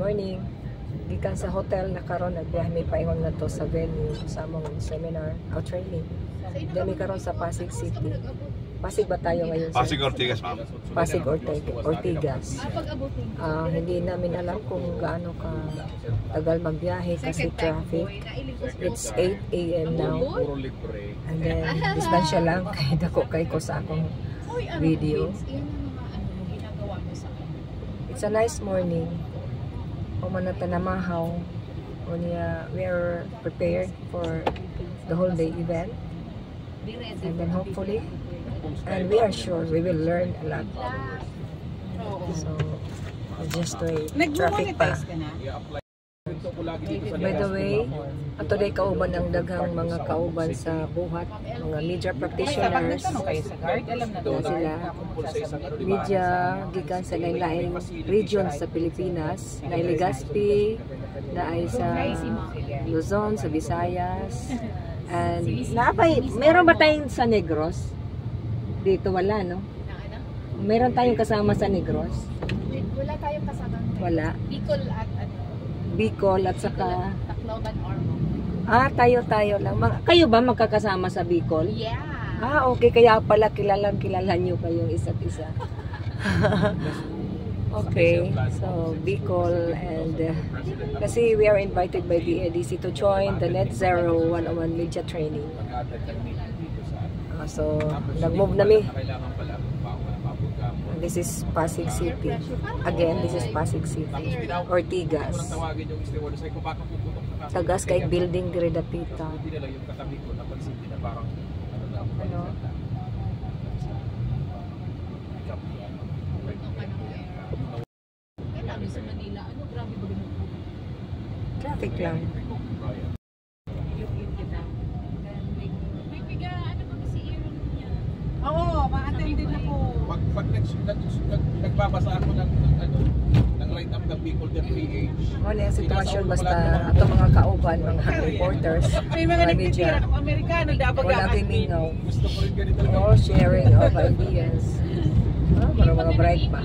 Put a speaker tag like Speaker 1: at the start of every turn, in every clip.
Speaker 1: morning. Gikan sa hotel na karon nagbiyahe mi paingon na to sa venue sa among seminar o training. Dami karon sa Pasig City. Pasig ba tayo ngayon?
Speaker 2: Pasig Ortigas, ma'am.
Speaker 1: Pasig Ortigas. Hindi namin alam kung gaano ka tagal magbiyahe kasi traffic. It's 8 AM now. And then, distansya lang kay dako kay ko sa akong video. It's a nice morning. Pumanata na mahaw. We are prepared for the whole day event. And then hopefully, and we are sure we will learn a lot. So, just wait. Traffic pa. By the way, today kauban ang daghang mga kauban sa buhat, mga media practitioners. Sila, media, gikan sa lain-lain region sa Pilipinas. Na Legazpi, na ay sa Luzon, sa Visayas. And, meron ba tayong sa Negros? Dito wala, no? Meron tayong kasama sa Negros?
Speaker 3: Wala tayong kasama.
Speaker 1: Wala. Bicol at saka
Speaker 3: Tacloban, Ormoc.
Speaker 1: Tayo lang. Kayo ba magkakasama sa Bicol?
Speaker 3: Yeah.
Speaker 1: Okay. Kaya pala kilala nyo kayong isa't isa. Okay. So, Bicol and kasi we are invited by the EDC to join the Net Zero 101 Media Training. So, nag-move na mi. This is Pasig City. Again, this is Pasig City. Ortigas. Tagas kay building dire dapita. Ano? Traffic lang.
Speaker 3: Oo, ma-attend din ako.
Speaker 4: Pag nagbabasa ako ng write up ng Bicol the PH.
Speaker 1: Ano yung sitwasyon basta ato mga kauban, mga reporters,
Speaker 3: May mga nagtitira ng Amerikano, dapat
Speaker 1: wala gimingaw.
Speaker 4: Gusto ko rin ganito.
Speaker 1: Sharing of ideas. Mga bright pa.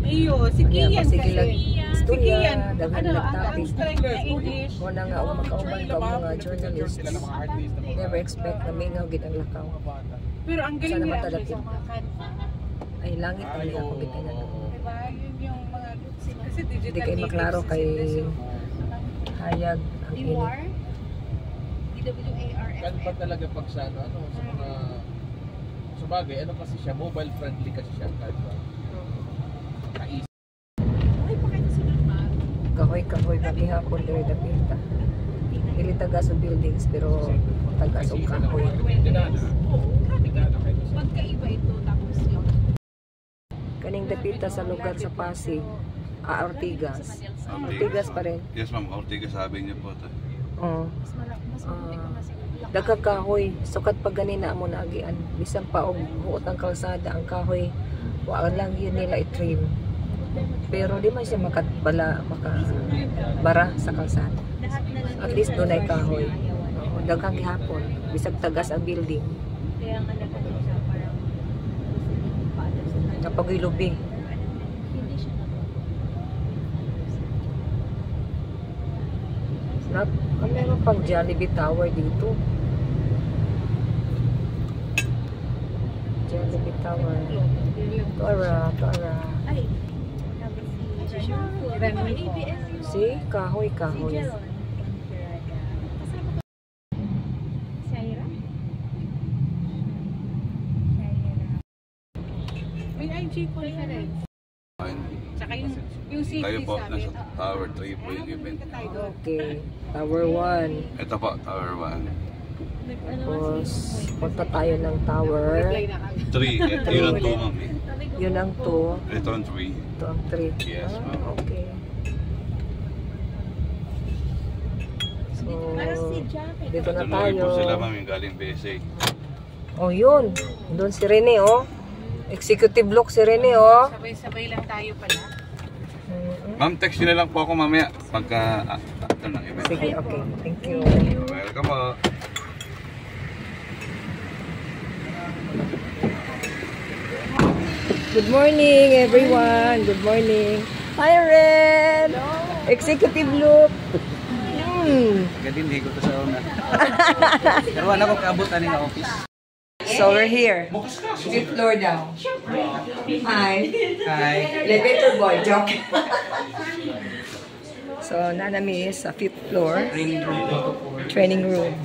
Speaker 3: Iyo, si Kian
Speaker 1: Sige lang.
Speaker 3: kasi.
Speaker 1: Istorya, daghan
Speaker 3: Ano,
Speaker 1: nagtapik.
Speaker 3: English.
Speaker 1: Muna nga, makauban ka mga journalists. Never expect na mingaw gid ang lakaw.
Speaker 3: Pero ang galing
Speaker 1: Sana
Speaker 3: nila
Speaker 1: matadapit.
Speaker 3: sa mga kanta.
Speaker 1: Ay, langit ang niya ako bitanan.
Speaker 3: Diba? Yun yung mga kasi digital.
Speaker 1: Hindi kayo maklaro kay hayag ang init.
Speaker 3: DWAR? DWARF.
Speaker 4: Kan pa talaga pag sa ano sa mga sa bagay, ano kasi siya, mobile friendly kasi siya. Kahit ba? Kaisip.
Speaker 3: Ay, pakita sa normal.
Speaker 1: Kahoy paghihapon dire dapita. Dili taga sa buildings pero taga sa kahoy.
Speaker 3: Pagkaiba ito, tapos yung
Speaker 1: Kaning dapita sa lugar sa Pasig, Ortigas. Ortigas pa rin.
Speaker 2: Yes, ma'am. Ortigas sabi niyo po.
Speaker 1: Oo.
Speaker 3: mas mabuti ka mas
Speaker 1: Daghang kahoy, sukat pag ganina mo na agian. Bisan pa og buot ang kalsada ang kahoy, wa lang yun nila i-trim. Pero di man siya makabara sa kalsada. At least doon ay kahoy. Daghang gihapon, bisag tagas ang building.
Speaker 3: kaya nga nagkakita parang
Speaker 1: Kapag ilubi.
Speaker 3: hindi siya
Speaker 1: Meron pang Jollibee Tower dito. Jollibee Tower. Tora.
Speaker 3: ay
Speaker 1: See? Kahoy.
Speaker 3: may IG conference. Tsaka yung safety
Speaker 2: Tayo po,
Speaker 3: sabi.
Speaker 2: nasa Tower 3 po yung event.
Speaker 1: Okay. Tower 1.
Speaker 2: Ito po, Tower 1.
Speaker 1: Tapos, punta tayo ng Tower.
Speaker 2: 3, yun ang 2, ma'am.
Speaker 1: Yun ang 2.
Speaker 2: Ito ang 3.
Speaker 1: Ito ang 3.
Speaker 2: Yes, ma'am.
Speaker 1: Okay. So, dito na
Speaker 2: Tuloy
Speaker 1: tayo.
Speaker 2: po sila, ma'am, yung galing BSA.
Speaker 1: Oh, yun. Doon si Rene, oh. Executive look si Rene, oh.
Speaker 3: Sabay-sabay lang tayo pala.
Speaker 2: Ma'am, text nyo na lang po ako mamaya pagka after ng event.
Speaker 1: Sige, okay. Thank you.
Speaker 2: Welcome po.
Speaker 1: Good morning, everyone. Good morning. Hi, Ren! Executive look.
Speaker 5: Gadin, higo to sa una. Pero wala ko kaabot ani nga office.
Speaker 1: So we're here. 5th floor down. Hi.
Speaker 5: Hi.
Speaker 1: Elevator boy, joke. So nanami sa 5th floor.
Speaker 5: Training room.
Speaker 1: Training room.